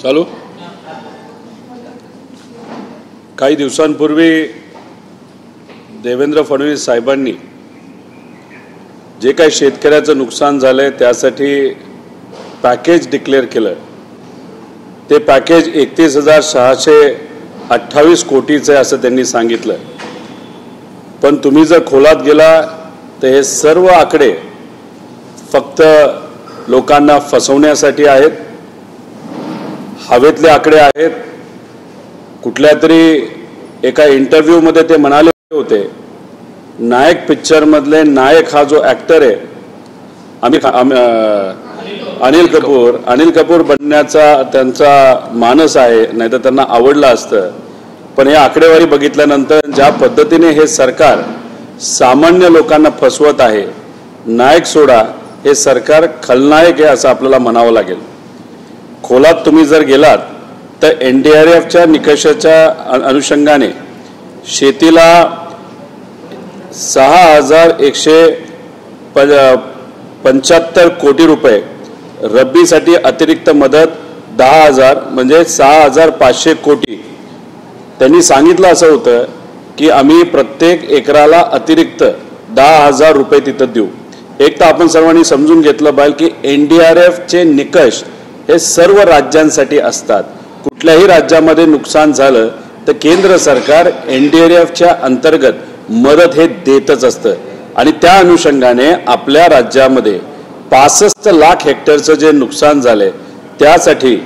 चालू काही दिवसांपूर्वी देवेंद्र फडणवीस साहेबांनी जे काही शेतकऱ्याचं नुकसान झालंय त्यासाठी पॅकेज डिक्लेअर केलं। ते पॅकेज 31,628 कोटीचं आहे असं त्यांनी सांगितलं। पण तुम्ही जर खोलात गेला तर हे सर्व आकडे फक्त लोकांना फसवण्यासाठी आहेत, हवेतले आकडे आहेत। कुठल्या तरी एका इंटरव्ह्यू मध्ये ते म्हणाले होते, नायक पिक्चर मधले नायक हा जो ऍक्टर आहे अनिल कपूर बनण्याचा त्यांचा मानस आहे, नाहीतर त्यांना आवडला असतं। पण हे आकडेवारी बघितल्यानंतर ज्या पद्धतीने हे सरकार सामान्य लोकांना फसवत आहे, नायक सोडा हे सरकार खलनायक आहे असं आपल्याला म्हणावं लागेल। खोलात तुम्ही जर गेलात तर एनडीआरएफच्या निकषाच्या अनुषंगाने शेतीला 6,175 कोटी रुपये, रब्बीसाठी अतिरिक्त मदत 10,000 म्हणजे 6,500 कोटी। त्यांनी सांगितलं असं होतं की आम्ही प्रत्येक एकराला अतिरिक्त 10,000 रुपये तिथं देऊ। एक तर आपण सर्वांनी समजून घेतलं पाहिजे की एनडीआरएफचे निकष हे सर्व राज्यांसाठी असतात। कुठल्याही राज्यामध्ये नुकसान झालं तर केंद्र सरकार एनडीआरएफच्या अंतर्गत मदत हे देतच असतं। आणि त्या अनुषंगाने आपल्या राज्यामध्ये 65 लाख हेक्टरचं जे नुकसान झाले त्यासाठी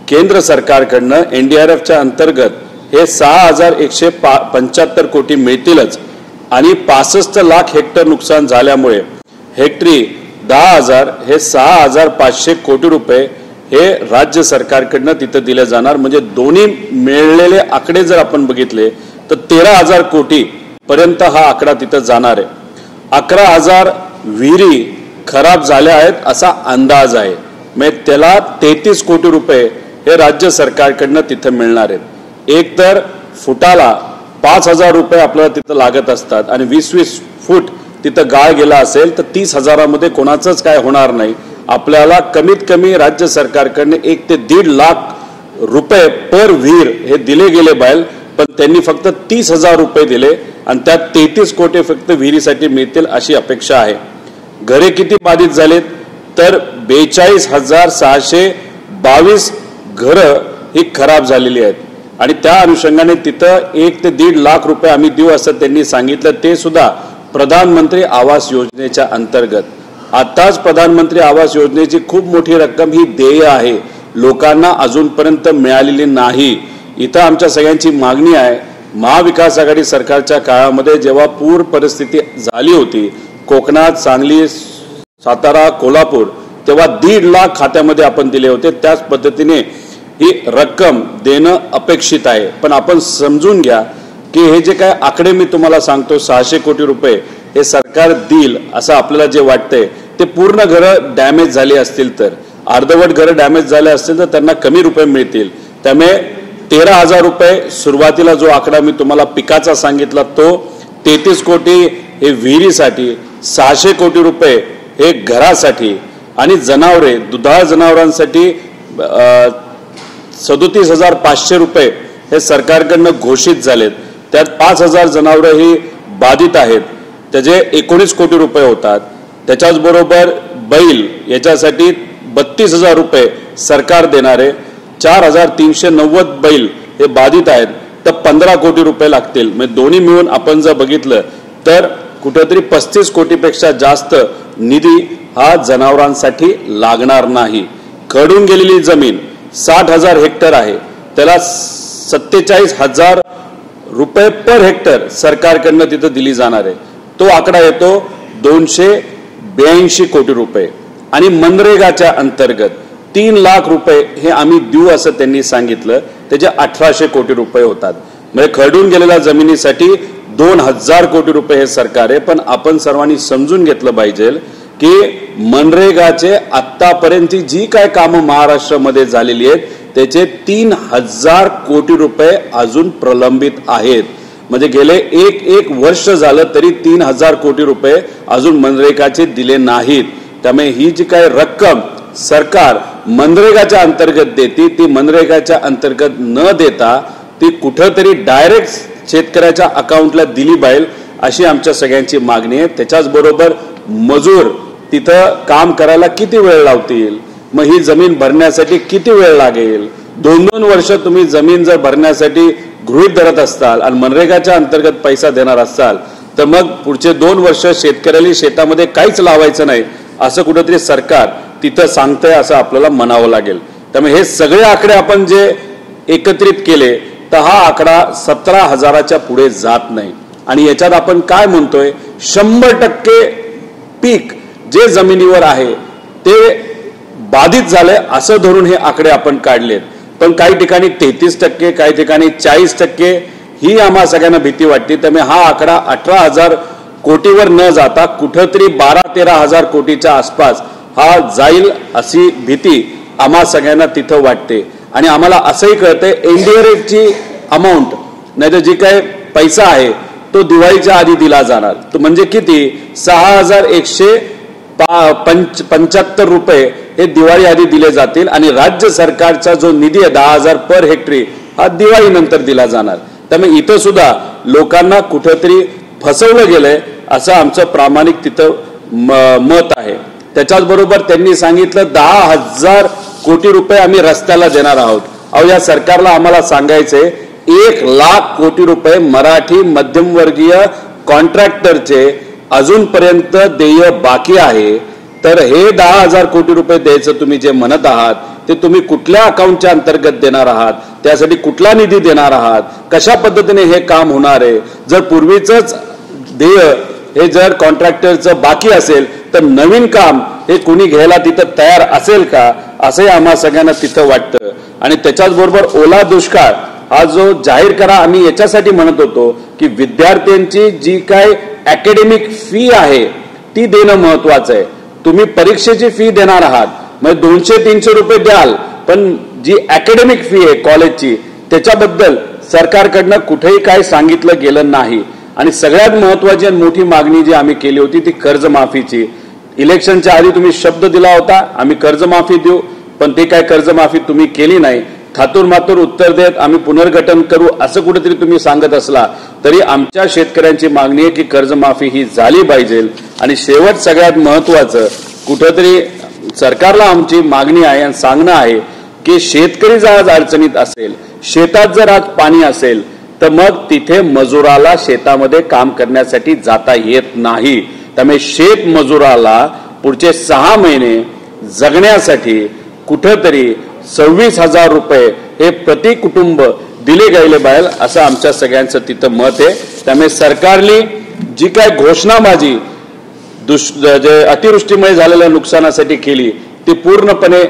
केंद्र सरकारकडनं एनडीआरएफच्या अंतर्गत हे 6,175 कोटी मिळतीलच। आणि 65 लाख हेक्टर नुकसान झाल्यामुळे हेक्टरी 10,000 हे 6,500 कोटी रुपये हे राज्य सरकारकडनं तिथं दिले जाणार। म्हणजे दोन्ही मिळलेले आकडे जर आपण बघितले तर 13,000 कोटी पर्यंत हा आकडा तिथं जाणार आहे। 11,000 विहिरी खराब झाल्या आहेत असा अंदाज आहे। म्हणजे त्याला 33 कोटी रुपये हे राज्य सरकारकडनं तिथं मिळणार आहेत। एक तर फुटाला 5,000 रुपये आपल्याला तिथं लागत असतात आणि 20-20 फूट तिथं गाळ गेला असेल तर 30,000मध्ये कोणाचंच काय होणार नाही। आपल्याला कमीत कमी राज्य सरकारकडनं 1 ते 1.5 लाख रुपये पर विहीर हे दिले गेले बाहेर, पण त्यांनी फक्त 30,000 रुपये दिले आणि त्यात 33 कोटी फक्त विहिरीसाठी मिळतील अशी अपेक्षा आहे। घरे किती बाधित झालेत तर 42,622 घरं ही खराब झालेली आहेत। आणि त्या अनुषंगाने तिथं 1 ते 1.5 लाख रुपये आम्ही देऊ असं त्यांनी सांगितलं, ते सुद्धा प्रधानमंत्री आवास योजनेच्या अंतर्गत। आताच प्रधानमंत्री आवास योजनेची खूप मोठी रक्कम ही देय आहे, लोकांना अजूनपर्यंत मिळालेली नाही। इथं आमच्या सगळ्यांची मागणी आहे, महाविकास आघाडी सरकारच्या काळामध्ये जेव्हा पूर परिस्थिती झाली होती कोकणात, सांगली, सातारा, कोल्हापूर, तेव्हा 1.5 लाख खात्यामध्ये आपण दिले होते। त्याच पद्धतीने ही रक्कम देणं अपेक्षित आहे। पण आपण समजून घ्या की हे जे काय आकडे मी तुम्हाला सांगतो 600 कोटी रुपये हे सरकार देईल असं आपल्याला जे वाटतंय, ते पूर्ण घरं डॅमेज झाली असतील तर, अर्धवट घरं डॅमेज झाले असतील तर त्यांना कमी रुपये मिळतील। त्यामुळे 13,000 रुपये सुरुवातीला जो आकडा मी तुम्हाला पिकाचा सांगितला तो 33 कोटी हे विहिरीसाठी, 600 कोटी रुपये हे घरासाठी आणि जनावरे, दुधाळ जनावरांसाठी 37,500 रुपये हे सरकारकडनं घोषित झालेत। त्यात 5,000 जनावरे ही बाधित आहेत, त्याचे 19 कोटी रुपये होतात। त्याच्याच बरोबर बैल याच्यासाठी 32,000 रुपये सरकार देणारे, 4,390 बैल हे बाधित आहेत तर 15 कोटी रुपये लागतील। म्हणजे दोन्ही मिळून आपण जर बघितलं तर कुठेतरी 35 कोटीपेक्षा जास्त निधी हा जनावरांसाठी लागणार नाही। खडून गेलेली जमीन 60,000 हेक्टर आहे, त्याला 47,000 रुपये पर हेक्टर सरकारकडनं तिथं दिली जाणार आहे। तो आकडा येतो 282 कोटी रुपये। आणि मनरेगाच्या अंतर्गत 3 लाख रुपये हे आम्ही देऊ असं त्यांनी सांगितलं, त्याचे 1,800 कोटी रुपये होतात। म्हणजे खरडून गेलेल्या जमिनीसाठी 2,000 कोटी रुपये हे सरकार आहे। पण आपण सर्वांनी समजून घेतलं पाहिजे की मनरेगाचे आतापर्यंत जी काय कामं महाराष्ट्रामध्ये झालेली आहेत त्याचे 3,000 कोटी रुपये अजून प्रलंबित आहेत. म्हणजे गेले एक वर्ष झालं तरी 3,000 कोटी रुपये अजून मनरेगाचे दिले नाहीत. त्यामुळे ही जी काही रक्कम सरकार मनरेगाच्या अंतर्गत देते ती मनरेगाच्या अंतर्गत न देता ती कुठंतरी डायरेक्ट शेतकऱ्याच्या अकाउंटला दिली पाहिजे अशी आमच्या सगळ्यांची मागणी आहे. त्याच्याच बरोबर मजूर तिथं काम करायला किती वेळ लावतील, मग ही जमीन भरण्यासाठी किती वेळ लागेल, 2-2 वर्ष तुम्ही जमीन जर भरण्यासाठी गृहीत धरत असताल आणि मनरेगाच्या अंतर्गत पैसा देणार असाल तर मग पुढचे 2 वर्ष शेतकऱ्याला शेतामध्ये काहीच लावायचं नाही असं कुठेतरी सरकार तिथं सांगतंय असं आपल्याला म्हणावं लागेल. त्यामुळे हे सगळे आकडे आपण जे एकत्रित केले तर हा आकडा 17,000च्या पुढे जात नाही. आणि याच्यात आपण काय म्हणतोय, 100% पीक जे जमिनीवर आहे ते बाधित झाले असं धरून हे आकडे आपण काढलेत. पण काही ठिकाणी 33%, काही ठिकाणी 40% ही आम्हा सगळ्यांना भीती वाटते. त्यामुळे हा आकडा 18,000 कोटीवर न जाता कुठंतरी 12-13,000 कोटीच्या आसपास हा जाईल अशी भीती आम्हा सगळ्यांना तिथं वाटते. आणि आम्हाला असंही कळतंय एनडीआरएफची अमाऊंट नाही तर जी काही पैसा आहे तो दिवाळीच्या आधी दिला जाणार. तो म्हणजे किती, 6,175 रुपये हे दिवाळी आधी दिले जातील आणि राज्य सरकारचा जो निधी आहे 10,000 पर हेक्टरी हा दिवाळीनंतर दिला जाणार. त्यामुळे इथं सुद्धा लोकांना कुठंतरी फसवलं गेलंय असं आमचं प्रामाणिक तिथं मत आहे. त्याच्याच बरोबर त्यांनी सांगितलं 10,000 कोटी रुपये आम्ही रस्त्याला देणार आहोत. अहो या सरकारला आम्हाला सांगायचंय 1,00,000 कोटी रुपये मराठी मध्यमवर्गीय कॉन्ट्रॅक्टरचे अजूनपर्यंत देय बाकी आहे. तर हे 10,000 कोटी रुपये द्यायचं तुम्ही जे म्हणत आहात ते तुम्ही कुठल्या अकाउंटच्या अंतर्गत देणार आहात, त्यासाठी कुठला निधी देणार आहात, कशा पद्धतीने हे काम होणार आहे. जर पूर्वीचंच देय हे जर कॉन्ट्रॅक्टरचं बाकी असेल तर नवीन काम हे कुणी घ्यायला तिथं तयार असेल का असंही आम्हा सगळ्यांना तिथं वाटतं. आणि त्याच्याच बरोबर ओला दुष्काळ हा जो जाहीर करा आम्ही याच्यासाठी म्हणत होतो की विद्यार्थ्यांची जी काय अकॅडमिक फी आहे ती देणं महत्वाचं आहे. तुम्ही परीक्षेची फी देणार आहात म्हणजे 200-300 रुपये द्याल, पण जी अकॅडमिक फी आहे कॉलेजची त्याच्याबद्दल सरकारकडनं कुठेही काय सांगितलं गेलं नाही. आणि सगळ्यात महत्वाची आणि मोठी मागणी जी आम्ही केली होती ती कर्जमाफीची. इलेक्शनच्या आधी तुम्ही शब्द दिला होता आम्ही कर्जमाफी देऊ, पण ते काय कर्जमाफी तुम्ही केली नाही. थातूरमातूर उत्तर देत आम्ही पुनर्गठन करू असं कुठेतरी तुम्ही सांगत असला तरी आमच्या शेतकऱ्यांची मागणी आहे की कर्जमाफी ही झाली पाहिजे. आणि शेवट सगळ्यात महत्वाचं कुठेतरी सरकारला आमची मागणी आहे आणि सांगणं आहे की शेतकरी जर आज अडचणीत असेल, शेतात जर आज पाणी असेल तर मग तिथे मजुराला शेतामध्ये काम करण्यासाठी जाता येत नाही. त्यामुळे शेत मजुराला पुढचे 6 महिने जगण्यासाठी कुठेतरी 26,000 रुपये हे प्रति कुटुंब दिले गेले पाहिजे असं आमच्या सगळ्यांचं तिथं मत आहे. त्यामुळे सरकारने जी काय घोषणाबाजी जे अतिवृष्टीमुळे झालेल्या नुकसानासाठी केली ती पूर्णपणे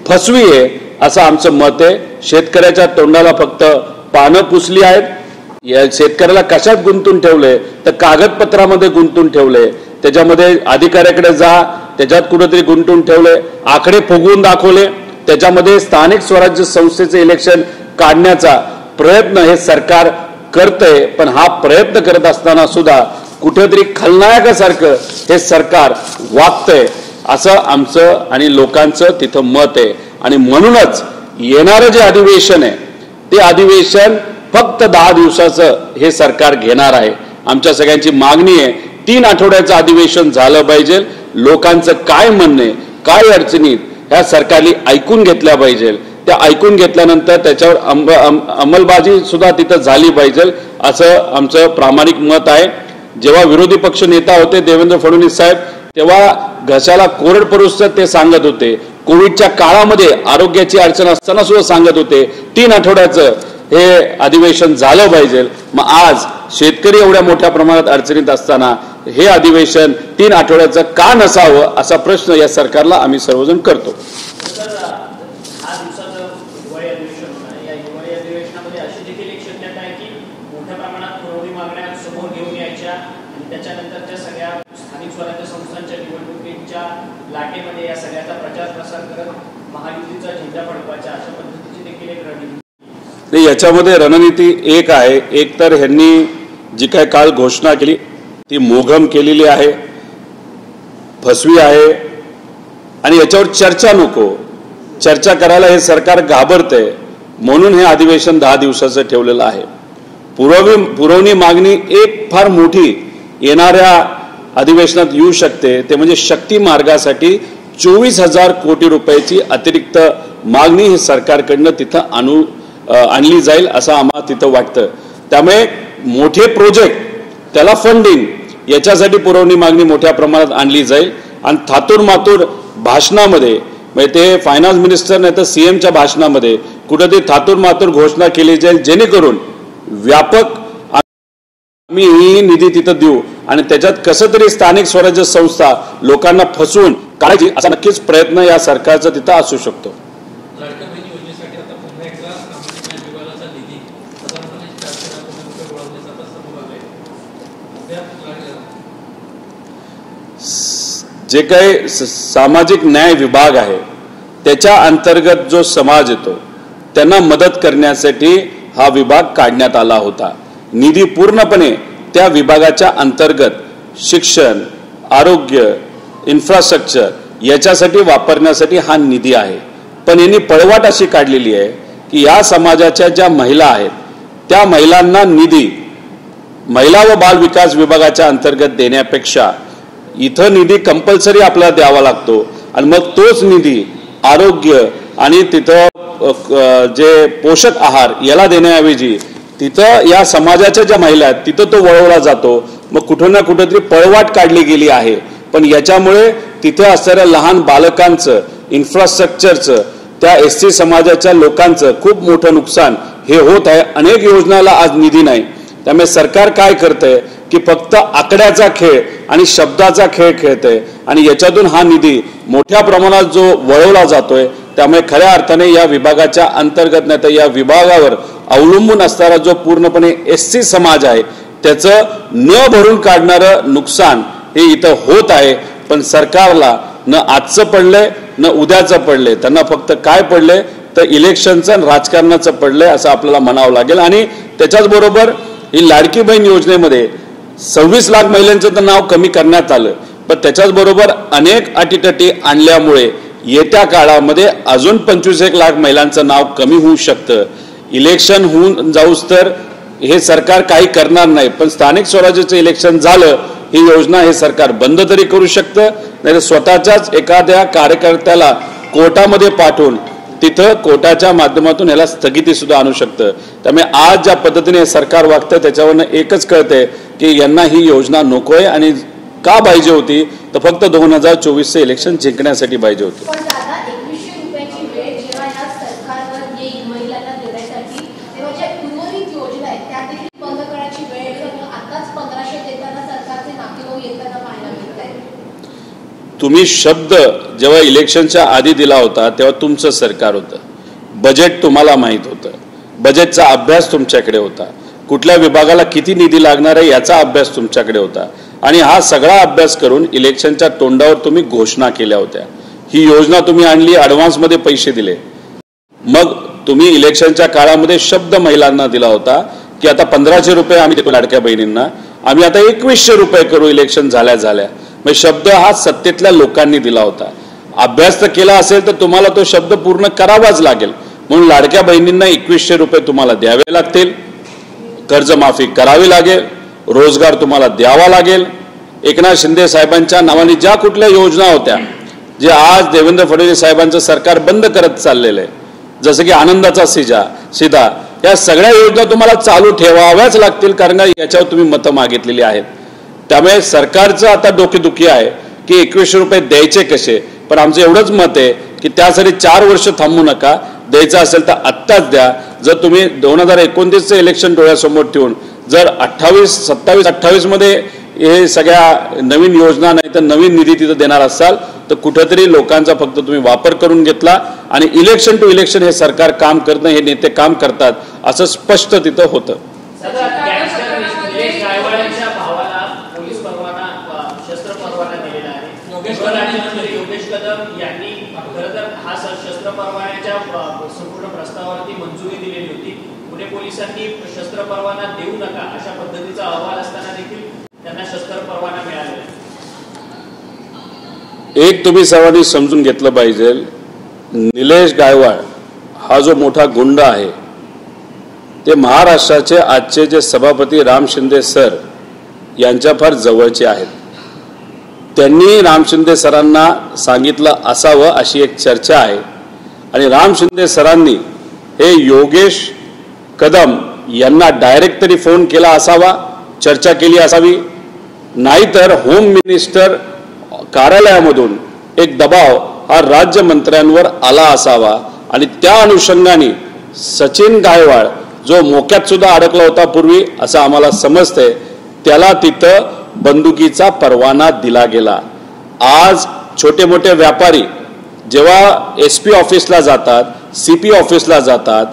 फसवी आहे असं आमचं मत आहे. शेतकऱ्याच्या तोंडाला फक्त पानं पुसली आहेत. या शेतकऱ्याला कशात गुंतून ठेवलंय तर कागदपत्रामध्ये गुंतून ठेवलंय, त्याच्यामध्ये अधिकाऱ्याकडे जा त्याच्यात कुठेतरी गुंतून ठेवले, आकडे फुगवून दाखवले, त्याच्यामध्ये स्थानिक स्वराज्य संस्थेचे इलेक्शन काढण्याचा प्रयत्न हे सरकार करतंय. पण हा प्रयत्न करत असताना सुद्धा कुठेतरी खलनायकासारखं हे सरकार वागतंय असं आमचं आणि लोकांचं तिथं मत आहे. आणि म्हणूनच येणारं जे अधिवेशन आहे ते अधिवेशन फक्त 10 दिवसाचं हे सरकार घेणार आहे. आमच्या सगळ्यांची मागणी आहे 3 आठवड्याचं अधिवेशन झालं पाहिजे. लोकांचं काय म्हणणे काय अडचणीत ह्या सरकारने ऐकून घेतल्या पाहिजे. त्या ऐकून घेतल्यानंतर त्याच्यावर अंमलबाजी सुद्धा तिथं झाली पाहिजे असं आमचं प्रामाणिक मत आहे. जेव्हा विरोधी पक्ष नेता होते देवेंद्र फडणवीस साहेब तेव्हा घशाला कोरड परुस्तर ते सांगत होते. कोविडच्या काळामध्ये आरोग्याची अडचण असताना सुद्धा सांगत होते 3 आठवड्याचं हे अधिवेशन झालं पाहिजे. मग आज शेतकरी एवढ्या मोठ्या प्रमाणात अडचणीत असताना हे अधिवेशन 3 आठवड्याचं का नसावं असा प्रश्न या सरकारला आम्ही सर्वजण करतो. लाटेमध्ये या सगळ्याचा प्रचार प्रसार करत महायुतीचा झेंडा फडकवायचा अशा पद्धतीची देखील नाही, याच्यामध्ये रणनीती एक आहे. एक तर ह्यांनी जी काय काल घोषणा केली ती मोघम केलेली आहे, फसवी आहे आणि याच्यावर चर्चा नको. चर्चा करायला हे सरकार घाबरतंय म्हणून हे अधिवेशन 10 दिवसाचं ठेवलेलं आहे. पुरवणी मागणी एक फार मोठी येणाऱ्या अधिवेशनात येऊ शकते, ते म्हणजे शक्ती मार्गासाठी 24,000 कोटी रुपयाची अतिरिक्त मागणी हे सरकारकडनं तिथं आणली जाईल असं आम्हाला तिथं वाटतं. त्यामुळे मोठे प्रोजेक्ट त्याला फंडिंग याच्यासाठी पुरवणी मागणी मोठ्या प्रमाणात आणली जाईल आणि थातूर मातूर भाषणामध्ये म्हणजे ते फायनान्स मिनिस्टर नाही तर सीएमच्या भाषणामध्ये कुठेतरी थातूर मातूर घोषणा केली जाईल जेणेकरून व्यापक आम्ही ही निधी तिथं देऊ आणि त्याच्यात कसं तरी स्थानिक स्वराज्य संस्था लोकांना फसवून काढायची असा नक्कीच प्रयत्न या सरकारचा तिथं असू शकतो. जे काही सामाजिक न्याय विभाग आहे त्याच्या अंतर्गत जो समाज येतो त्यांना मदत करण्यासाठी हा विभाग काढण्यात आला होता. निधी पूर्णपणे त्या विभागाच्या अंतर्गत शिक्षण, आरोग्य, इन्फ्रास्ट्रक्चर याच्यासाठी वापरण्यासाठी हा निधी आहे. पण यांनी पळवाट अशी काढलेली आहे की या समाजाच्या ज्या महिला आहेत त्या महिलांना निधी महिला व बाल विकास विभागाच्या अंतर्गत देण्यापेक्षा इथं निधी कंपल्सरी आपल्याला द्यावा लागतो आणि मग तोच निधी आरोग्य आणि तिथं जे पोषक आहार याला देण्याऐवजी तिथं या समाजाच्या ज्या महिला आहेत तिथं तो वळवला जातो. मग कुठं ना कुठंतरी पळवाट काढली गेली आहे. पण याच्यामुळे तिथं असणाऱ्या लहान बालकांचं, इन्फ्रास्ट्रक्चरचं, त्या एसटी समाजाच्या लोकांचं खूप मोठं नुकसान हे होत आहे. अनेक योजनाला आज निधी नाही. त्यामुळे सरकार काय करतंय की फक्त आकड्याचा खेळ आणि शब्दाचा खेळ खेळतंय आणि याच्यातून हा निधी मोठ्या प्रमाणात जो वळवला जातोय. त्यामुळे खऱ्या अर्थाने या विभागाच्या अंतर्गत नाही तर या विभागावर अवलंबून असणारा जो पूर्णपणे एससी समाज आहे त्याचं न भरून काढणारं नुकसान हे इथं होत आहे. पण सरकारला न आजचं पडलंय न उद्याचं पडलंय, त्यांना फक्त काय पडलंय तर इलेक्शनचं राजकारणाचं पडलंय असं आपल्याला म्हणावं लागेल. आणि त्याच्याच बरोबर ही लाडकी बहीण योजनेमध्ये 26 लाख महिलांचं तर नाव कमी करण्यात आलं, पण त्याच्याच बरोबर अनेक अटीतटी आणल्यामुळे येत्या काळामध्ये अजून 25 लाख महिलांचं नाव कमी होऊ शकतं. इलेक्शन होऊन जाऊस तर हे सरकार काही करणार नाही, पण स्थानिक स्वराज्याचं इलेक्शन झालं ही योजना हे सरकार बंद तरी करू शकतं, नाही स्वतःच्याच एखाद्या कार्यकर्त्याला कोर्टामध्ये पाठवून तिथं कोर्टाच्या माध्यमातून याला स्थगिती सुद्धा आणू शकतं. त्यामुळे आज ज्या पद्धतीने सरकार वागतं त्याच्यावरनं एकच कळतंय की यांना ही योजना नकोय आणि का पाहिजे होती तर फक्त 2024चं इलेक्शन जिंकण्यासाठी पाहिजे होती. तुम्ही शब्द जेव्हा इलेक्शनच्या आधी दिला होता तेव्हा तुमचं सरकार होतं, बजेट तुम्हाला माहीत होतं, बजेटचा अभ्यास तुमच्याकडे होता, कुठल्या विभागाला किती निधी लागणार आहे याचा अभ्यास तुमच्याकडे होता आणि हा सगळा अभ्यास करून इलेक्शनच्या तोंडावर तुम्ही घोषणा केल्या होत्या. ही योजना तुम्ही आणली, ॲडव्हान्समध्ये पैसे दिले. मग तुम्ही इलेक्शनच्या काळामध्ये शब्द महिलांना दिला होता की आता 1500 रुपये आम्ही देतो लाडक्या बहिणींना, आम्ही आता 2100 रुपये करू इलेक्शन झाल्या. मग शब्द हा सत्तेतल्या लोकांनी दिला होता. अभ्यास तर केला असेल तर तुम्हाला तो शब्द पूर्ण करावाच लागेल. म्हणून लाडक्या बहिणींना 2100 रुपये तुम्हाला द्यावे लागतील, कर्जमाफी करावी लागेल, रोजगार तुम्हाला द्यावा लागेल. एकनाथ शिंदे साहेबांच्या नावाने ज्या कुठल्या योजना होत्या जे आज देवेंद्र फडणवीस साहेबांचं सरकार बंद करत चाललेलं आहे, जसं की आनंदाचा सीधा या सगळ्या योजना तुम्हाला चालू ठेवाव्याच लागतील कारण याच्यावर तुम्ही मतं मागितलेली आहेत. त्यामुळे सरकारचं आता डोकेदुखी आहे की 2100 रुपये द्यायचे कसे. पण आमचं एवढंच मत आहे की त्यासाठी 4 वर्ष थांबू नका, द्यायचं असेल तर आत्ताच द्या. जर तुम्ही 2029चं इलेक्शन डोळ्यासमोर ठेवून जर 27-28 मध्ये हे सगळ्या नवीन योजना नाही तर नवीन निधी तिथं देणार असाल तर कुठेतरी लोकांचा फक्त तुम्ही वापर करून घेतला आणि इलेक्शन टू इलेक्शन हे सरकार काम करत नाही, हे नेते काम करतात असं स्पष्ट तिथं होतं. योगेश कदम यांनी खरं तर हा शस्त्र परवान्याच्या संपूर्ण प्रस्तावावरती मंजुरी दिलेली होती. पुणे पोलिसांनी शस्त्र परवाना देऊ नका अशा पद्धतीचा अहवाल असताना देखील त्यांना शस्त्र परवाना मिळालेला. एक तुम्ही सर्वांनी समजून घेतलं पाहिजे, निलेश गायवाळ हा जो मोठा गुंड आहे ते महाराष्ट्राचे आजचे जे सभापती राम शिंदे सर यांच्या फार जवळचे आहेत. त्यांनी राम शिंदे सरांना सांगितलं असावं अशी एक चर्चा आहे आणि राम शिंदे सरांनी हे योगेश कदम यांना डायरेक्ट तरी फोन केला असावा, चर्चा केली असावी, नाहीतर होम मिनिस्टर कार्यालयामधून एक दबाव हा राज्यमंत्र्यांवर आला असावा आणि त्या अनुषंगाने सचिन गायवाळ जो मोक्यात सुद्धा अडकला होता पूर्वी असं आम्हाला समजतंय, त्याला तिथं बंदुकीचा परवाना दिला गेला. आज छोटे मोठे व्यापारी जेव्हा SP ऑफिसला जातात, CP ऑफिसला जातात,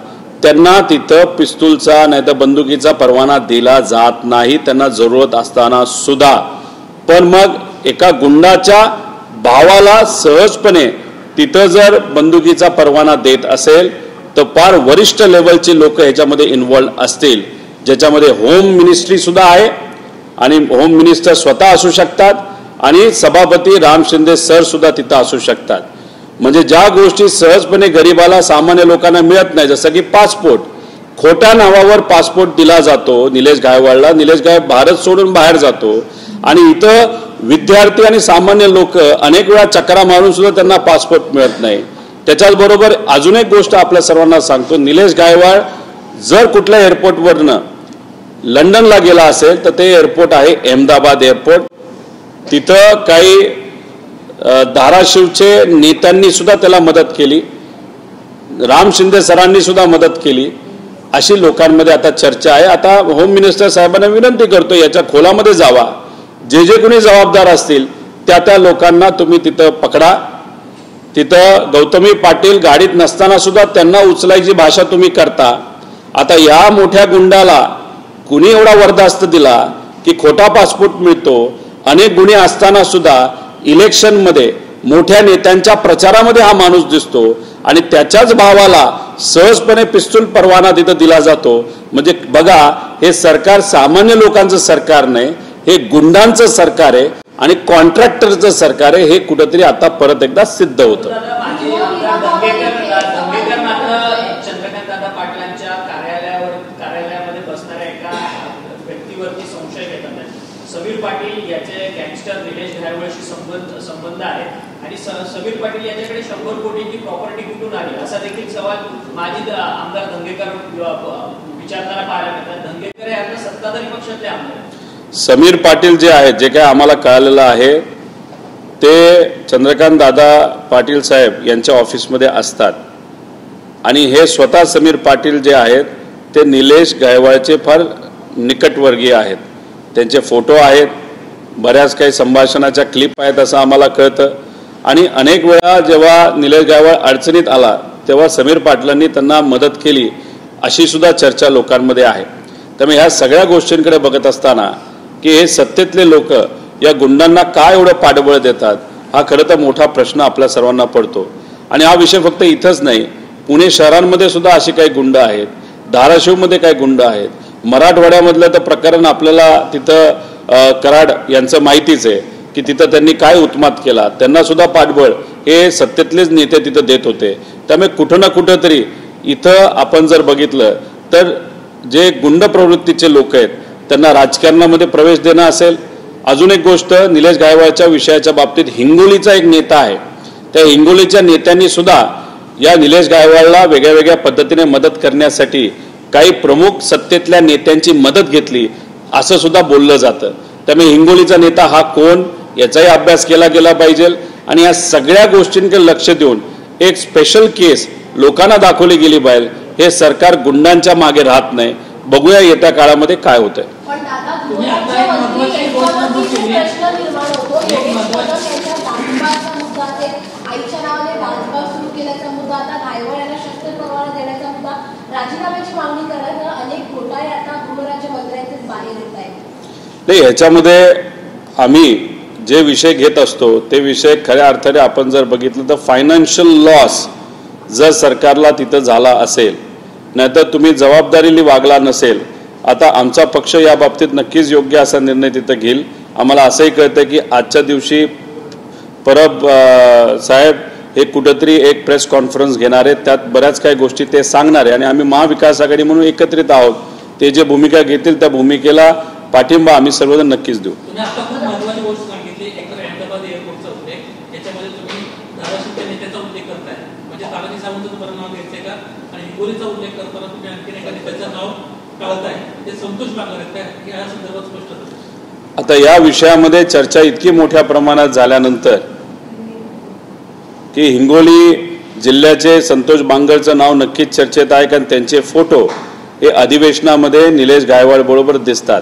त्यांना तिथं पिस्तूलचा नाही तर बंदुकीचा परवाना दिला जात नाही, त्यांना जरूरत असताना सुद्धा. पण मग एका गुंडाच्या भावाला सहजपणे तिथं जर बंदुकीचा परवाना देत असेल तर फार वरिष्ठ लेवलची लोक ह्याच्यामध्ये इन्व्हॉल्व असतील, ज्याच्यामध्ये होम मिनिस्ट्री सुद्धा आहे आणि होम मिनिस्टर स्वतः असू शकतात आणि सभापती राम शिंदे सर सुद्धा तिथं असू शकतात. म्हणजे ज्या गोष्टी सहजपणे गरीबाला सामान्य लोकांना मिळत नाही, जसं की पासपोर्ट, खोट्या नावावर पासपोर्ट दिला जातो निलेश गायवाळला, निलेश गायवाळ भारत सोडून बाहेर जातो आणि इथं विद्यार्थी आणि सामान्य लोक अनेक वेळा चक्रा मारून सुद्धा त्यांना पासपोर्ट मिळत नाही. त्याच्याचबरोबर अजून एक गोष्ट आपल्या सर्वांना सांगतो, निलेश गायवाळ जर कुठल्या एअरपोर्टवरनं लंडनला गेला असेल तर ते एअरपोर्ट आहे अहमदाबाद एअरपोर्ट. तिथं काही धाराशिवचे नेत्यांनी सुद्धा त्याला मदत केली, राम शिंदे सरांनी सुद्धा मदत केली, अशी लोकांमध्ये आता चर्चा आहे. आता होम मिनिस्टर साहेबांना विनंती करतो याच्या खोलामध्ये जावा, जे जे कोणी जबाबदार असतील त्या लोकांना तुम्ही तिथं पकडा. तिथं गौतमी पाटील गाडीत नसताना सुद्धा त्यांना उचलायची भाषा तुम्ही करता. आता या मोठ्या गुंडाला कुणी एवढा वरदास्त दिला की खोटा पासपोर्ट मिळतो, अनेक गुन्हे असताना सुद्धा इलेक्शनमध्ये मोठ्या नेत्यांच्या प्रचारामध्ये हा माणूस दिसतो आणि त्याच्याच भावाला सहजपणे पिस्तूल परवाना तिथं दिला जातो. म्हणजे बघा, हे सरकार सामान्य लोकांचं सरकार नाही, हे गुंडांचं सरकार आहे आणि कॉन्ट्रॅक्टरचं सरकार आहे. हे कुठंतरी आता परत एकदा सिद्ध होतं. समीर पाटील याचे गँगस्टर निलेश गायवाळशी संबंध आहे आणि समीर पाटील याच्याकडे 100 कोटींची प्रॉपर्टी कुठून आली असा देखील सवाल माजी आमदार धंगेकर विचारताना पाहायला मिळतात. धंगेकर हे आपल्या सत्ताधारी पक्षातले आमदार. समीर पाटील जे आहेत, जे काय आम्हाला कळालेलं आहे ते चंद्रकांत दादा पाटील साहेब यांच्या ऑफिसमध्ये असतात आणि हे स्वतः समीर पाटील जे आहेत ते निलेश गायवाळचे फार निकटवर्गीय आहेत. त्यांचे फोटो आहेत, बऱ्याच काही संभाषणाच्या क्लिप आहेत असं आम्हाला कळतं आणि अनेक वेळा जेव्हा निलेश गायवाळ अडचणीत आला तेव्हा समीर पाटलांनी त्यांना मदत केली अशी सुद्धा चर्चा लोकांमध्ये आहे. त्यामुळे ह्या सगळ्या गोष्टींकडे बघत असताना की हे सत्तेतले लोक या गुंडांना काय एवढं पाठबळ देतात हा खरं तर मोठा प्रश्न आपल्या सर्वांना पडतो. आणि हा विषय फक्त इथंच नाही, पुणे शहरांमध्ये सुद्धा अशी काही गुंड आहेत, धाराशिवमध्ये काही गुंड आहेत, मराठवाड्यामधलं तर प्रकरण आपल्याला तिथं कराड यांचं माहितीच आहे की तिथं त्यांनी काय उत्मात केला, त्यांना सुद्धा पाठबळ हे सत्तेतलेच नेते तिथं देत होते. त्यामुळे कुठं ना कुठं तरी इथं आपण जर बघितलं तर जे गुंड प्रवृत्तीचे लोक आहेत त्यांना राजकारणामध्ये प्रवेश देणं असेल. अजून एक गोष्ट, निलेश गायवाळच्या विषयाच्या बाबतीत हिंगोलीचा एक नेता आहे, त्या हिंगोलीच्या नेत्यांनी सुद्धा या निलेश गायवाळला वेगळ्या वेगळ्या पद्धतीने मदत करण्यासाठी काही प्रमुख सत्तेतल्या नेत्यांची मदत घेतली असं सुद्धा बोललं जातं. त्यामुळे हिंगोलीचा नेता हा कोण याचाही अभ्यास केला गेला पाहिजे आणि या सगळ्या गोष्टींकडे लक्ष देऊन एक स्पेशल केस लोकांना दाखवली गेली पाहिजे. हे सरकार गुंडांच्या मागे राहत नाही. बघूया येत्या काळामध्ये काय होतंय. नाही, ह्याच्यामध्ये आम्ही जे विषय घेत असतो ते विषय खऱ्या अर्थाने आपण जर बघितलं तर फायनान्शियल लॉस जर सरकारला तिथं झाला असेल, नाहीतर तुम्ही जबाबदारीने वागला नसेल, आता आमचा पक्ष या बाबतीत नक्कीच योग्य असा निर्णय तिथं घेईल. आम्हाला असंही कळतं की आजच्या दिवशी परब साहेब हे कुठेतरी एक प्रेस कॉन्फरन्स घेणार आहेत, त्यात बऱ्याच काही गोष्टी ते सांगणार आहे आणि आम्ही महाविकास आघाडी म्हणून एकत्रित आहोत. ते जे भूमिका घेतील त्या भूमिकेला पाठिंबा आम्ही सर्वजण नक्कीच देऊ. आता या विषयामध्ये चर्चा इतकी मोठ्या प्रमाणात झाल्यानंतर की हिंगोली जिल्ह्याचे संतोष बांगरचं नाव नक्कीच चर्चेत आहे, कारण त्यांचे फोटो हे अधिवेशनामध्ये निलेश गायवाड बरोबर दिसतात.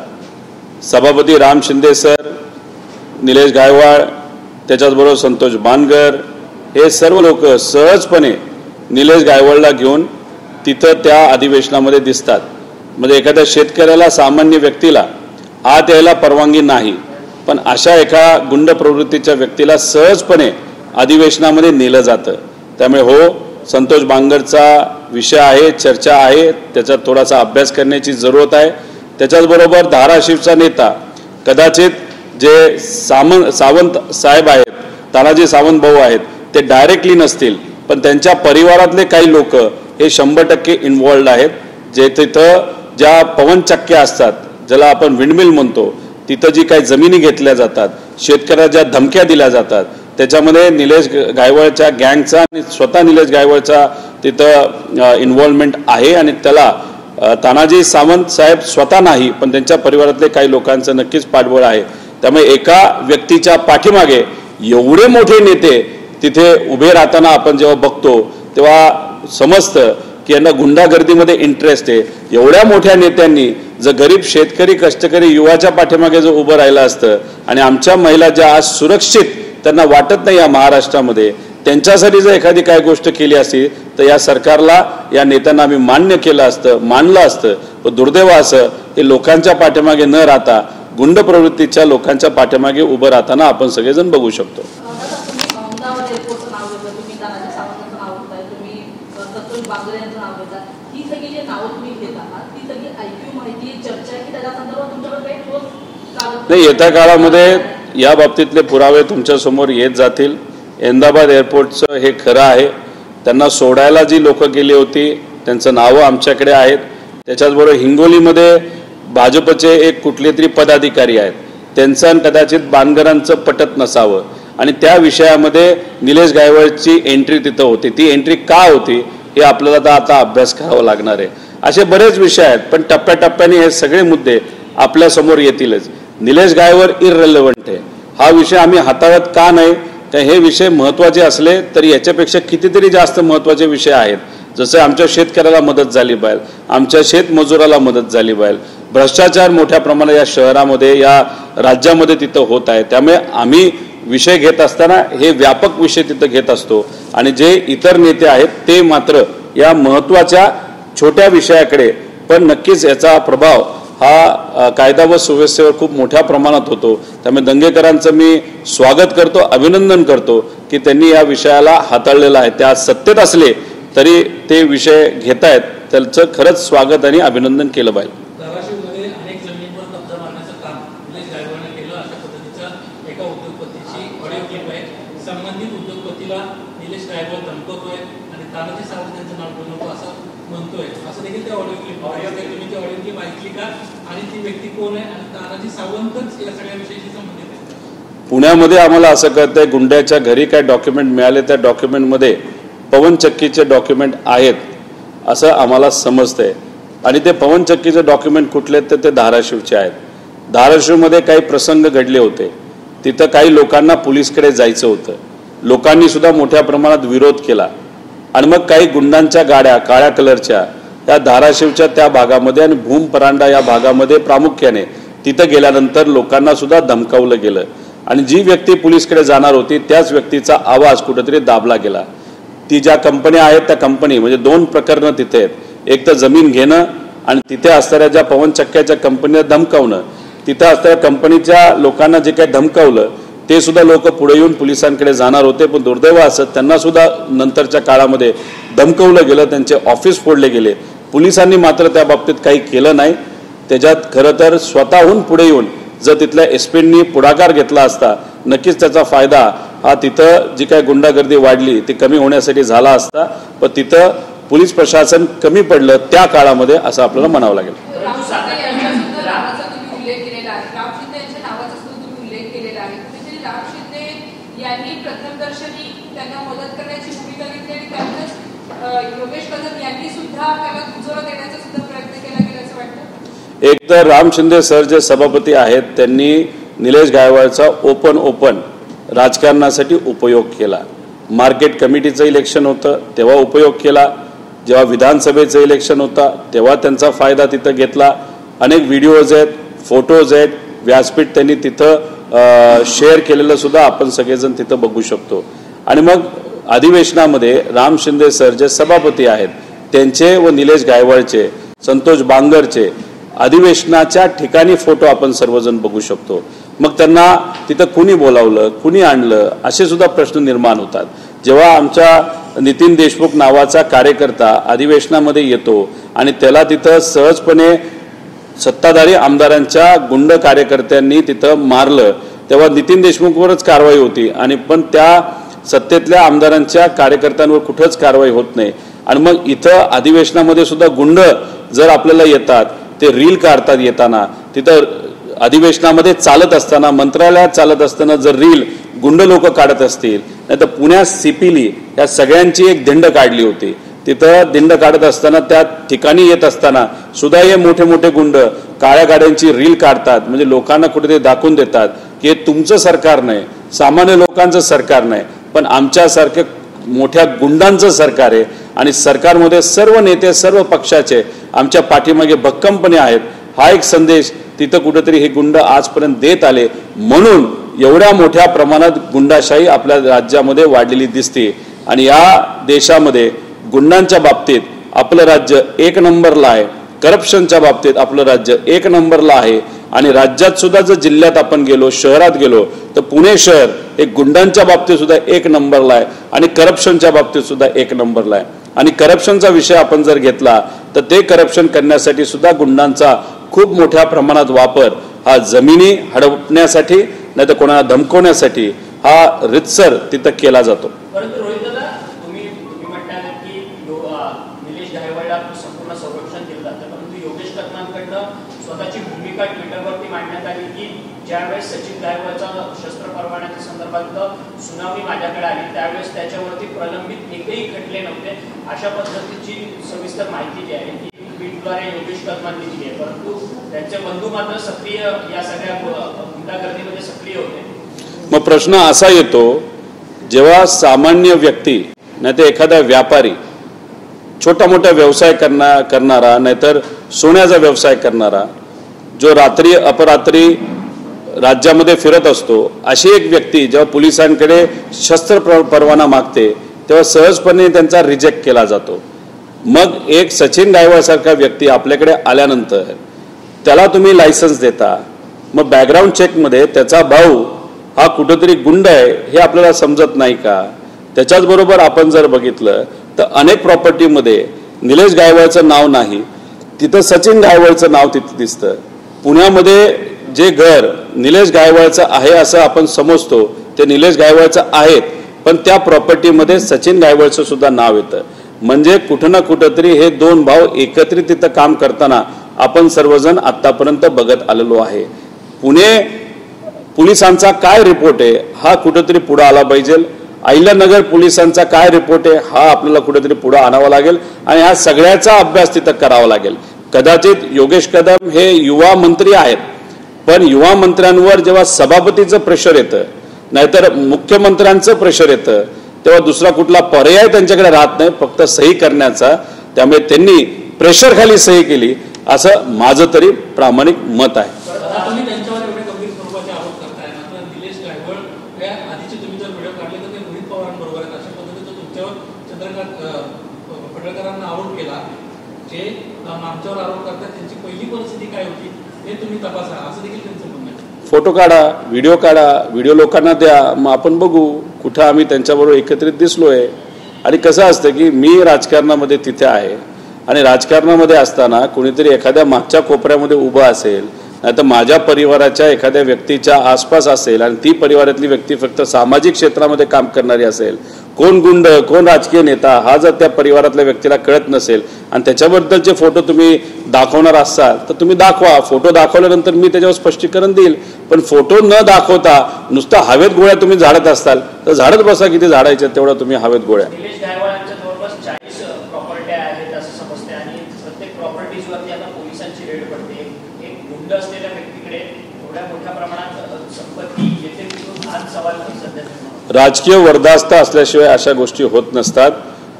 सभापती राम शिंदे सर, निलेश गायवाड, त्याच्याचबरोबर संतोष बांगर, हे सर्व लोक सहजपणे निलेश गायवाडला घेऊन तिथं त्या अधिवेशनामध्ये दिसतात. म्हणजे एखाद्या शेतकऱ्याला, सामान्य व्यक्तीला आत यायला परवानगी नाही, पण अशा एका गुंड प्रवृत्तीच्या व्यक्तीला सहजपणे अधिवेशनामध्ये नेलं जातं. त्यामुळे हो, संतोष बांगरचा विषय आहे, चर्चा आहे, त्याचा थोडासा अभ्यास करण्याची जरूरत आहे. त्याच्याचबरोबर धाराशिवचा नेता, कदाचित जे सावंत साहेब आहेत, तानाजी सावंत भाऊ आहेत, ते डायरेक्टली नसतील, पण त्यांच्या परिवारातले काही लोक हे 100% इन्व्हॉल्ड आहेत. जे तिथं ज्या पवनचक्क्या असतात, ज्याला आपण विंडमिल म्हणतो, तिथं जी काही जमिनी घेतल्या जातात, शेतकऱ्याला ज्या धमक्या दिल्या जातात, त्याच्यामध्ये निलेश गायवळच्या गँगचा आणि स्वतः निलेश गायवळचा तिथं इन्व्हॉल्वमेंट आहे. आणि त्याला तानाजी सावंत साहेब स्वतः नाही, पण त्यांच्या परिवारातले काही लोकांचं नक्कीच पाठबळ आहे. त्यामुळे एका व्यक्तीच्या पाठीमागे एवढे मोठे नेते तिथे उभे राहताना आपण जेव्हा बघतो तेव्हा समजतं की यांना गुंडागर्दीमध्ये इंटरेस्ट आहे. एवढ्या मोठ्या नेत्यांनी जर गरीब शेतकरी, कष्टकरी, युवाच्या पाठीमागे जर उभं राहिलं असतं आणि आमच्या महिला ज्या आज सुरक्षित त्यांना वाटत नाही या महाराष्ट्रामध्ये, त्यांच्यासाठी जर एखादी काय गोष्ट केली असती तर या सरकारला, या नेत्यांना आम्ही मान्य केलं असतं, मानलं असतं. पण दुर्दैव असं हे लोकांच्या पाठीमागे न राहता गुंड प्रवृत्तीच्या लोकांच्या पाठीमागे उभं राहताना आपण सगळेजण बघू शकतो. नाही, येत्या काळामध्ये या बाबतीतले पुरावे तुमच्या समोर येत जातील. अहमदाबाद एअरपोर्टचं हे खरं आहे. त्यांना सोडायला जी लोक गेली होती त्यांचं नावं आमच्याकडे आहेत. त्याच्याचबरोबर हिंगोलीमध्ये भाजपचे एक कुठले तरी पदाधिकारी आहेत, त्यांचं कदाचित बांगरांचं पटत नसावं आणि त्या विषयामध्ये निलेश गायवळची एंट्री तिथं होती. ती एंट्री का होती हे आपल्याला आता अभ्यास करावा लागणार आहे. असे बरेच विषय आहेत, पण टप्प्याटप्प्याने हे सगळे मुद्दे आपल्या समोर येतीलच. निलेश गायवळ इररिलेव्हंट आहे, हा विषय आम्ही हाताळत का नाही? तर हे विषय महत्त्वाचे असले तरी याच्यापेक्षा कितीतरी जास्त महत्त्वाचे विषय आहेत. जसं आमच्या शेतकऱ्याला मदत झाली पाहिजे, आमच्या शेतमजुराला मदत झाली पाहिजे. भ्रष्टाचार मोठ्या प्रमाणात या शहरामध्ये, या राज्यामध्ये तिथं होत आहे. त्यामुळे आम्ही विषय घेत असताना हे व्यापक विषय तिथं घेत असतो आणि जे इतर नेते आहेत ते मात्र या महत्त्वाच्या छोट्या विषयाकडे, पण नक्कीच याचा प्रभाव हा कायदा व सुव्यवस्थेवर खूप मोठ्या प्रमाणात होतो. त्यामुळे दंगेकरांचं मी स्वागत करतो, अभिनंदन करतो की त्यांनी या विषयाला हाताळलेलं आहे. त्या सत्तेत असले तरी ते विषय घेतायत, त्यांचं खरंच स्वागत आणि अभिनंदन केलं पाहिजे. धाराशिवमध्ये अनेक जमिनींवर कब्जा मारण्याचं काम निलेश गायवळने केलं, अशा पद्धतीचं एका उद्योगपतीची ऑडिओ क्लिप आहे. संबंधित उद्योगपतीला निलेश गायवळ धमकवतोय आणि तानाजी सावंत यांचं नाव घेऊ नको असं म्हणतोय, असं देखील त्या ऑडिओ क्लिप तुम्ही ती ऑडिओ क्लिप ऐकली का? आणि ती व्यक्ती कोण आहे आणि तानाजी सावंतच या सगळ्या विषयाशी संबंधित आहे? पुण्यामध्ये आम्हाला असं कळतंय गुंड्याच्या घरी काय डॉक्युमेंट मिळाले, त्या डॉक्युमेंटमध्ये पवनचक्कीचे डॉक्युमेंट आहेत असं आम्हाला समजतंय. आणि ते पवनचक्कीचे डॉक्युमेंट कुठले तर ते धाराशिवचे आहेत. धाराशिवमध्ये काही प्रसंग घडले होते, तिथं काही लोकांना पोलिसकडे जायचं होतं, लोकांनी सुद्धा मोठ्या प्रमाणात विरोध केला आणि मग काही गुंडांच्या गाड्या काळ्या कलरच्या त्या धाराशिवच्या त्या भागामध्ये आणि भूम परांडा या भागामध्ये प्रामुख्याने तिथं गेल्यानंतर लोकांना सुद्धा धमकावलं गेलं आणि जी व्यक्ती पोलिसकडे जाणार होती त्याच व्यक्तीचा आवाज कुठेतरी दाबला गेला. ती ज्या कंपन्या आहेत त्या कंपनी, म्हणजे दोन प्रकरणं तिथे आहेत. एक तर जमीन घेणं आणि तिथे असणाऱ्या ज्या पवनचक्क्याच्या कंपनीला धमकावणं. तिथं असणाऱ्या कंपनीच्या लोकांना जे काही धमकावलं ते सुद्धा लोक पुढे येऊन पोलिसांकडे जाणार होते, पण दुर्दैव असं त्यांना सुद्धा नंतरच्या काळामध्ये धमकवलं गेलं, त्यांचे ऑफिस फोडले गेले. पोलिसांनी मात्र त्या बाबतीत काही केलं नाही. त्याच्यात खरं तर स्वतःहून पुढे येऊन जर तिथल्या एसपींनी पुढाकार घेतला असता नक्कीच त्याचा फायदा हा तिथं जी काही गुंडागर्दी वाढली ती कमी होण्यासाठी झाला असता. पण तिथं पोलीस प्रशासन कमी पडलं त्या काळामध्ये असं आपल्याला म्हणावं लागेल. एक तर राम शिंदे सर जे सभापती आहेत त्यांनी निलेश गायकवाडचा ओपन राजकारणासाठी उपयोग केला. मार्केट कमिटीचं इलेक्शन होतं तेव्हा उपयोग केला, जेव्हा विधानसभेचं इलेक्शन होता तेव्हा त्यांचा फायदा तिथं घेतला. अनेक व्हिडिओज आहेत, फोटोज आहेत, व्यासपीठ त्यांनी तिथं शेअर केलेलं सुद्धा आपण सगळेजण तिथं बघू शकतो. आणि मग अधिवेशनामध्ये राम शिंदे सर जे सभापती आहेत त्यांचे व निलेश गायकवाडचे, संतोष बांगरचे अधिवेशनाच्या ठिकाणी फोटो आपण सर्वजण बघू शकतो. मग त्यांना तिथं कुणी बोलावलं, कुणी आणलं, असे सुद्धा प्रश्न निर्माण होतात. जेव्हा आमच्या नितीन देशमुख नावाचा कार्यकर्ता अधिवेशनामध्ये येतो आणि त्याला तिथं सहजपणे सत्ताधारी आमदारांच्या गुंड कार्यकर्त्यांनी तिथं मारलं, तेव्हा नितीन देशमुखवरच कारवाई होती आणि पण त्या सत्तेतल्या आमदारांच्या कार्यकर्त्यांवर कुठंच कारवाई होत नाही. आणि मग इथं अधिवेशनामध्ये सुद्धा गुंड जर आपल्याला येतात, ते रील काढतात येताना, तिथं अधिवेशनामध्ये चालत असताना, मंत्रालयात चालत असताना जर रील गुंड लोक काढत असतील, नाही तर पुण्यात सिपिली या सगळ्यांची एक दिंड काढली होती. तिथं दिंड काढत असताना त्या ठिकाणी येत असताना सुद्धा हे मोठे मोठे गुंड काळ्या गाड्यांची रील काढतात. म्हणजे लोकांना कुठेतरी दाखवून देतात की हे तुमचं सरकार नाही, सामान्य लोकांचं सरकार नाही, पण आमच्यासारख्या मोठ्या गुंडांचं सरकार आहे. आणि सरकारमध्ये सर्व नेते, सर्व पक्षाचे आमच्या पाठीमागे भक्कमपणे आहेत. हा एक संदेश तिथं कुठेतरी हे गुंड आजपर्यंत देत आले. म्हणून एवढ्या मोठ्या प्रमाणात गुंडाशाही आपल्या राज्यामध्ये वाढलेली दिसते. आणि या देशामध्ये गुंडांच्या बाबतीत आपलं राज्य एक नंबरला आहे, करप्शनच्या बाबतीत आपलं राज्य एक नंबरला आहे. आणि राज्यात सुद्धा जर जिल्ह्यात आपण गेलो, शहरात गेलो, तर पुणे शहर हे गुंडांच्या बाबतीत सुद्धा एक नंबरला आहे आणि करप्शनच्या बाबतीत सुद्धा एक नंबरला आहे. आणि करप्शनचा विषय आपण जर घेतला तर ते करप्शन करण्यासाठी सुद्धा गुंडांचा खूप मोठ्या प्रमाणात वापर हा जमिनी हडपण्यासाठी नाही तर कोणाला धमकवण्यासाठी हा रितसर तिथं केला जातो. परंतु रोहित दादा, तुम्ही म्हणताय की निलेश गायकवाडला संपूर्ण संरक्षण दिलं जातं, परंतु योगेश कदमांकडनं स्वतःची भूमिका ट्विटरवरती मांडण्यात आली की ज्यावेळेस सचिन गायकवाडचा शस्त्र परवान्याच्या संदर्भात सुनावणी माझ्याकडे आली त्यावेळेस त्याच्यावरती प्रलंबित एकही खटले नव्हते, अशा पद्धतीची सविस्तर माहिती जी आहे ती ट्विटद्वारे योगेश कदमांनी दिली आहे. परंतु त्यांचे बंधू मात्र सक्रिय या सगळ्या गुंडागर्दीमध्ये सक्रिय होते. मग प्रश्न असा येतो, जेव्हा सामान्य व्यक्ती नाही तर एखादा व्यापारी, छोटा मोठा व्यवसाय करणारा नाहीतर सोन्याचा व्यवसाय करणारा, जो रात्री अपरात्री राज्यामध्ये फिरत असतो, अशी एक व्यक्ती जेव्हा पोलिसांकडे शस्त्र परवाना मागते तेव्हा सहजपणे त्यांचा रिजेक्ट केला जातो. मग एक सचिन गायकवाडसारखा व्यक्ती आपल्याकडे आल्यानंतर त्याला तुम्ही लायसन्स देता, मग बॅकग्राऊंड चेकमध्ये त्याचा भाऊ हा कुठेतरी गुंड आहे हे आपल्याला समजत नाही का? त्याच्याच बरोबर आपण जर बघितलं तर अनेक प्रॉपर्टीमध्ये निलेश गायकवाडचं नाव नाही, तिथं सचिन गायकवाडचं नाव तिथं दिसतं. पुण्यामध्ये जे घर निलेश गायकवाडचं आहे असं आपण समजतो ते निलेश गायकवाडचं आहेत, पण त्या प्रॉपर्टीमध्ये सचिन गायकवाडचं सुद्धा नाव येतं. म्हणजे कुठं ना कुठंतरी हे दोन भाऊ एकत्रित तिथं काम करताना आपण सर्वजण आतापर्यंत बघत आलेलो आहे. पुणे पोलिसांचा काय रिपोर्ट आहे हा कुठंतरी पुढे आला पाहिजे. अहिल्यानगर पोलिसांचा काय रिपोर्ट आहे हा आपल्याला कुठेतरी पुढे आणावा लागेल आणि हा सगळ्याचा अभ्यास तिथं करावा लागेल. कदाचित योगेश कदम हे युवा मंत्री आहेत, पण युवा मंत्र्यांवर जेव्हा सभापतीचं प्रेशर येतं नाहीतर मुख्यमंत्र्यांचं प्रेशर येतं तेव्हा दुसरा कुठला पर्याय त्यांच्याकडे राहत नाही फक्त सही करण्याचा. त्यामुळे त्यांनी प्रेशर खाली सही केली असं माझं तरी प्रामाणिक मत आहे. तुम्ही त्यांच्यावर एवढे गंभीर स्वरूपाचे आरोप करताय, मात्र निलेश गायकवाड या आधीचे तुम्ही जर व्हिडिओ काढले तर ते रोहित पवारांबरोबर आहेत अशा पद्धतीचं तुमच्यावर चंद्रकांत पडळकरांना आरोप केला. जे आमच्यावर आरोप करतात त्यांची पहिली परिस्थिती काय होती हे तुम्ही तपासा असं देखील त्यांचं म्हणणं आहे. फोटो काढा, व्हिडिओ लोकांना द्या, मग आपण बघू कुठं आम्ही त्यांच्याबरोबर एकत्रित दिसलोय. आणि कसं असतं की मी राजकारणामध्ये तिथे आहे आणि राजकारणामध्ये असताना कोणीतरी एखाद्या मागच्या कोपऱ्यामध्ये उभं असेल, नाही तर माझ्या परिवाराच्या एखाद्या व्यक्तीच्या आसपास असेल आणि ती परिवारातली व्यक्ती फक्त सामाजिक क्षेत्रामध्ये काम करणारी असेल, कोण गुंड कोण राजकीय नेता हा जर त्या परिवारातल्या व्यक्तीला कळत नसेल आणि त्याच्याबद्दलचे फोटो तुम्ही दाखवणार असाल तर तुम्ही दाखवा. फोटो दाखवल्यानंतर मी त्याच्यावर स्पष्टीकरण देईल. पण फोटो न दाखवता नुसतं हवेत गोळ्या तुम्ही झाडत असाल तर झाडत बसा, किती झाडायच्या तेवढं तुम्ही हवेत गोळ्या. निलेश गायकवाडांच्या जवळपास 40 प्रॉपर्ट्या आहेत असं समजते आणि प्रत्येक प्रॉपर्टीजवरती आता पोलिसांची रेड पडते. एक गुंड असलेल्या व्यक्तीकडे एवढ्या मोठ्या प्रमाणात संपत्ती येते तिथून आज सवाल सध्या राजकीय वर्धास्त असल्याशिवाय अशा गोष्टी होत नसतात.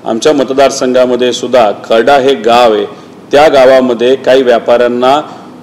आमच्या मतदारसंघामध्ये सुद्धा खर्डा हे गाव आहे, त्या गावामध्ये काही व्यापाऱ्यांना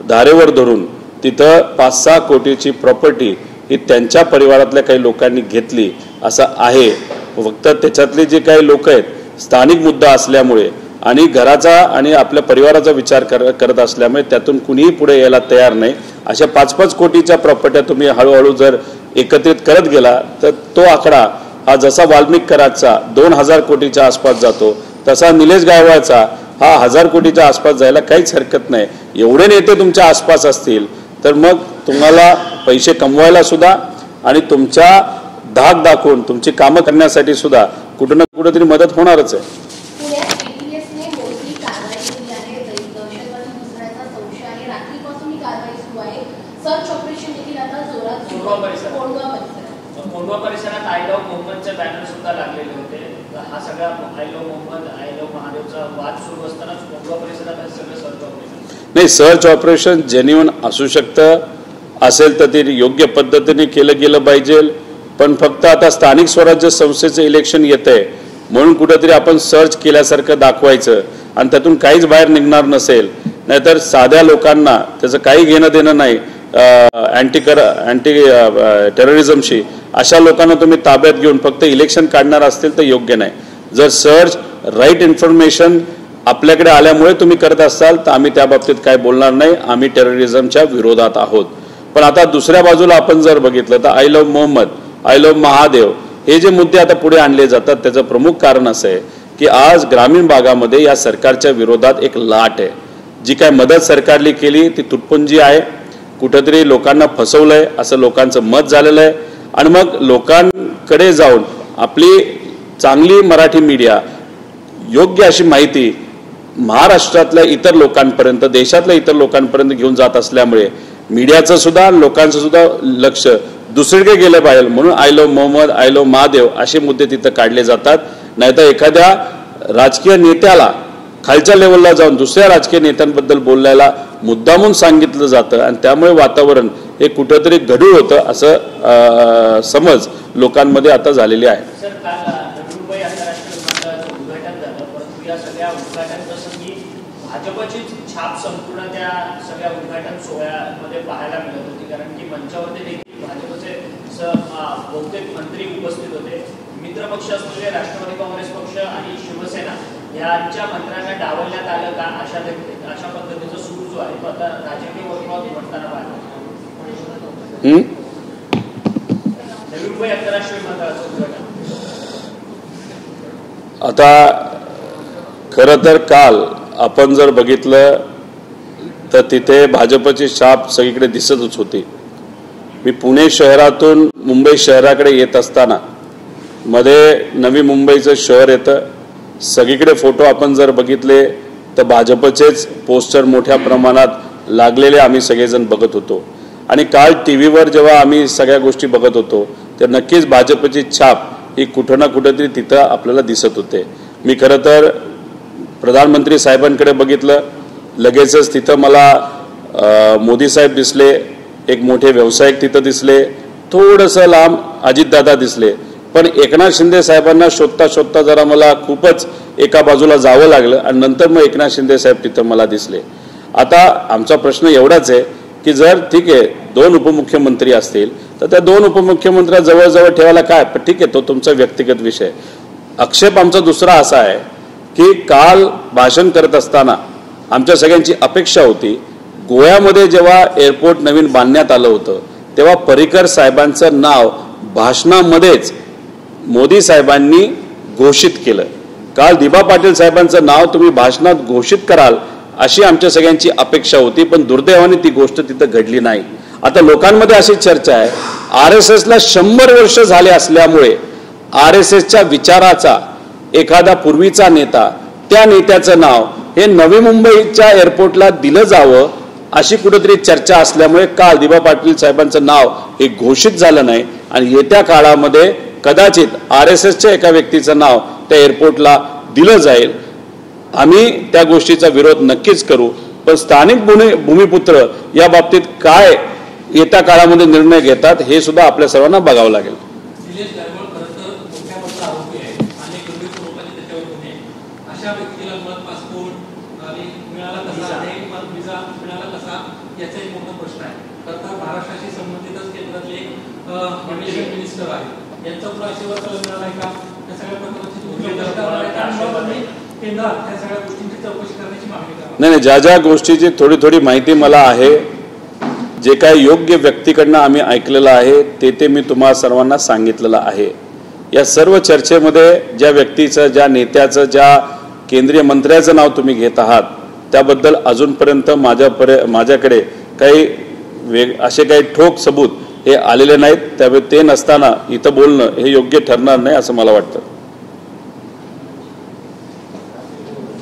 धारेवर धरून तिथं 5-6 कोटीची प्रॉपर्टी ही त्यांच्या परिवारातल्या काही लोकांनी घेतली असं आहे. फक्त त्याच्यातले जे काही लोक आहेत स्थानिक मुद्दा असल्यामुळे आणि घराचा आणि आपल्या परिवाराचा विचार करत असल्यामुळे त्यातून कुणीही पुढे यायला तयार नाही. अशा 5-5 कोटीच्या प्रॉपर्ट्या तुम्ही हळूहळू जर एकत्रित करत गेला तर तो आकडा हा जसा वाल्मिक कराडचा 2000 कोटीच्या आसपास जातो तसा निलेश गायकवाडचा हा 1000 कोटीच्या आसपास जायला काहीच हरकत नाही. एवढे नेते तुमच्या आसपास असतील तर मग तुम्हाला पैसे कमवायला सुद्धा आणि तुमच्या धाक दाखवून तुमची कामं करण्यासाठी सुद्धा कुठं ना कुठेतरी मदत होणारच आहे. कोंढवा परिसरात आय लव्ह मोहम्मदचे बॅनर सुद्धा लागलेले होते. हा सगळा I love Mohammed I love महादेवचा वाद सुरू असतानाच कोंढवा परिसरात हे सगळं सर्च ऑपरेशन नाही. सर्च ऑपरेशन जेन्युइन असू शकतं, असेल तर ते योग्य पद्धतीने केलं गेलं पाहिजे. पण फक्त आता स्थानिक स्वराज्य संस्थेचं इलेक्शन येतंय म्हणून कुठेतरी आपण सर्च केल्यासारखं दाखवायचं आणि त्यातून काहीच बाहेर निघणार नसेल, नाहीतर साध्या लोकांना त्याचं काही घेणं देणं नाही अँटी टेररिझमशी, अशा लोकांना तुम्ही ताब्यात घेऊन फक्त इलेक्शन काढणार असतील तर योग्य नाही. जर सर्च राईट इन्फॉर्मेशन आपल्याकडे आल्यामुळे तुम्ही करत असाल तर आम्ही त्या बाबतीत काय बोलणार नाही. आम्ही टेररिझमच्या विरोधात आहोत. पण आता दुसऱ्या बाजूला आपण जर बघितलं तर I love Mohammed, I love Mahadev हे जे मुद्दे आता पुढे आणले जातात त्याचं प्रमुख कारण असं आहे की आज ग्रामीण भागामध्ये या सरकारच्या विरोधात एक लाट आहे. जी काय मदत सरकारने केली ती तुटपुंजी आहे, कुठेतरी लोकांना फसवलंय असं लोकांचं मत झालेलं आहे. आणि मग लोकांकडे जाऊन आपली चांगली मराठी मीडिया योग्य अशी माहिती महाराष्ट्रातल्या इतर लोकांपर्यंत, देशातल्या इतर लोकांपर्यंत घेऊन जात असल्यामुळे मीडियाचं सुद्धा लोकांचं सुद्धा लक्ष दुसरीकडे गेलं पाहिजे म्हणून I love Mohammed, I love Mahadev असे मुद्दे तिथं काढले जातात. नाहीतर एखाद्या राजकीय नेत्याला खालच्या लेवलला जाऊन दुसऱ्या राजकीय नेत्यांबद्दल बोलायला मुद्दामून सांगितलं जातं आणि त्यामुळे वातावरण हे कुठंतरी गढूळ होतं असं समज लोकांमध्ये आता झालेली आहे. सर, काल नवी आंतरराष्ट्रीय विमानतळाचं उद्घाटन झालं, परंतु या सगळ्या उद्घाटन प्रसंगी भाजपची छाप संपूर्ण त्या सगळ्या उद्घाटन सोहळ्यामध्ये पाहायला मिळत होती. कारण की मंचावरती देखील भाजपचे बहुतेक मंत्री उपस्थित होते. मित्रपक्ष असलेले राष्ट्रवादी काँग्रेस पक्ष आणि शिवसेना यांच्या मंत्र्यांना डावलण्यात आलं का अशा पद्धतीचा सूर जो आहे तो आता राजकीय वर्तुळात उमटताना पाहिला. नवी मुंबई आंतरराष्ट्रीय विमानतळाचं उद्घाटन आता खरं तर काल आपण जर बघितलं तर तिथे भाजपची छाप सगळीकडे दिसतच होती. मी पुणे शहरातून मुंबई शहराकडे येत असताना मध्ये नवी मुंबईचं शहर येतं. सगळीकडे फोटो आपण जर बघितले तर भाजपचेच पोस्टर मोठ्या प्रमाणात लागलेले आम्ही सगळेजण बघत होतो. आणि काल टीव्हीवर जेव्हा आम्ही सगळ्या गोष्टी बघत होतो तर नक्कीच भाजपची छाप ही कुठं ना कुठेतरी तिथं आपल्याला दिसत होते. मी खरं तर प्रधानमंत्री साहेबांकडे बघितलं, लगेचच तिथं मला मोदी साहेब दिसले, एक मोठे व्यावसायिक तिथं दिसले, थोडंसं लांब अजितदादा दिसले. पण एकनाथ शिंदे साहेबांना शोधता शोधता जरा मला खूपच एका बाजूला जावं लागलं आणि नंतर मग एकनाथ शिंदे साहेब तिथं मला दिसले. आता आमचा प्रश्न एवढाच आहे की जर ठीक आहे 2 उपमुख्यमंत्री असतील तर त्या 2 उपमुख्यमंत्र्या जवळजवळ ठेवायला काय, पण ठीक आहे तो तुमचा व्यक्तिगत विषय. आक्षेप आमचा दुसरा असा आहे की काल भाषण करत असताना आमच्या सगळ्यांची अपेक्षा होती, गोव्यामध्ये जेव्हा एअरपोर्ट नवीन बांधण्यात आलं होतं तेव्हा पर्रिकर साहेबांचं नाव भाषणामध्येच मोदी साहेबांनी घोषित केलं. काल दिबा पाटील साहेबांचं नाव तुम्ही भाषणात घोषित कराल अशी आमच्या सगळ्यांची अपेक्षा होती, पण दुर्दैवाने ती गोष्ट तिथं घडली नाही. आता लोकांमध्ये अशी चर्चा आहे, RSSला 100 वर्ष झाले असल्यामुळे RSSच्या विचाराचा एखादा पूर्वीचा नेता, त्या नेत्याचं नाव हे नवी मुंबईच्या एअरपोर्टला दिलं जावं अशी कुठेतरी चर्चा असल्यामुळे काल दिबा पाटील साहेबांचं नाव हे घोषित झालं नाही. आणि येत्या काळामध्ये कदाचित RSSच्या एका व्यक्तीचं नाव त्या एअरपोर्टला दिलं जाईल. आम्ही त्या गोष्टीचा विरोध नक्कीच करू, पण स्थानिक भूमिपुत्र या बाबतीत काय येत्या काळामध्ये निर्णय घेतात हे सुद्धा आपल्या सर्वांना बघावं लागेल. निलेश गायकवाड खरं तर मोठ्या आरोपी आहे, अनेक गंभीर स्वरूपाचे त्याच्यावर गुन्हे. अशा व्यक्तीला मुळात पासपोर्ट आणि मिळाला कसा, विजा मिळाला कसा, याचा एक मोठा प्रश्न आहे. खरं तर महाराष्ट्राशी संबंधितच केंद्रातले एक इमिग्रेशन मिनिस्टर आहे, यांचा पुढे आशीर्वाद मिळालाय का? त्या सगळ्या प्रकारची केंद्रात त्या सगळ्या गोष्टींची चौकशी करण्याची मागणी करा. नाही, ज्या गोष्टीची थोडी माहिती मला आहे, जे काही योग्य व्यक्तीकडनं आम्ही ऐकलेलं आहे ते मी तुम्हा सर्वांना सांगितलेलं आहे. या सर्व चर्चेमध्ये ज्या व्यक्तीचं, ज्या नेत्याचं, ज्या केंद्रीय मंत्र्याचं नाव तुम्ही घेत आहात त्याबद्दल अजूनपर्यंत माझ्याकडे काही असे काही ठोक सबूत हे आलेले नाहीत. त्यामुळे ते नसताना इथं बोलणं हे योग्य ठरणार नाही असं मला वाटतं.